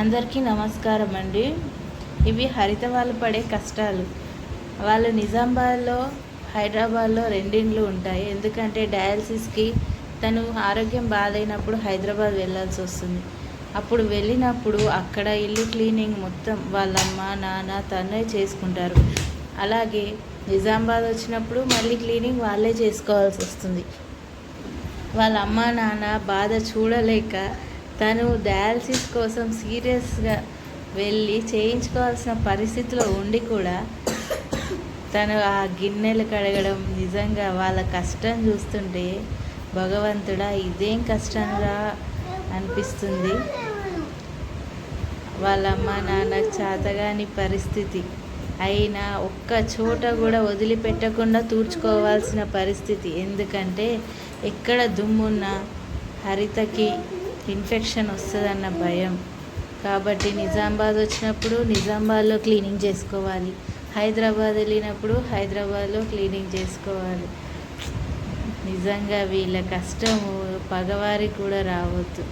అందరికీ నమస్కారం అండి. ఇవి హరిత వాళ్ళు పడే కష్టాలు. వాళ్ళు నిజామాబాద్లో, హైదరాబాద్లో రెండిండ్లు ఉంటాయి. ఎందుకంటే డయాలసిస్కి తను ఆరోగ్యం బాగాలేనప్పుడు హైదరాబాద్ వెళ్ళాల్సి వస్తుంది. అప్పుడు వెళ్ళినప్పుడు అక్కడ ఇల్లు క్లీనింగ్ మొత్తం వాళ్ళ అమ్మ నాన్న తనే చేసుకుంటారు. అలాగే నిజామాబాద్ వచ్చినప్పుడు మళ్ళీ క్లీనింగ్ వాళ్ళే చేసుకోవాల్సి వస్తుంది. వాళ్ళ అమ్మ నాన్న బాధ చూడలేక తను డయాలసిస్ కోసం సీరియస్గా వెళ్ళి చేయించుకోవాల్సిన పరిస్థితిలో ఉండి కూడా తను ఆ గిన్నెలు కడగడం, నిజంగా వాళ్ళ కష్టం చూస్తుంటే భగవంతుడా ఇదేం కష్టంరా అనిపిస్తుంది. వాళ్ళ అమ్మ నాన్నకు చేతగాని పరిస్థితి అయినా ఒక్క చోట కూడా వదిలిపెట్టకుండా తూర్చుకోవాల్సిన పరిస్థితి. ఎందుకంటే ఎక్కడ దుమ్మున్నా హరితకి ఇన్ఫెక్షన్ వస్తుందన్న భయం. కాబట్టి నిజామాబాద్ వచ్చినప్పుడు నిజామాబాద్లో క్లీనింగ్ చేసుకోవాలి, హైదరాబాద్ వెళ్ళినప్పుడు హైదరాబాద్లో క్లీనింగ్ చేసుకోవాలి. నిజంగా వీళ్ళ కష్టము పగవారికి కూడా రావద్దు.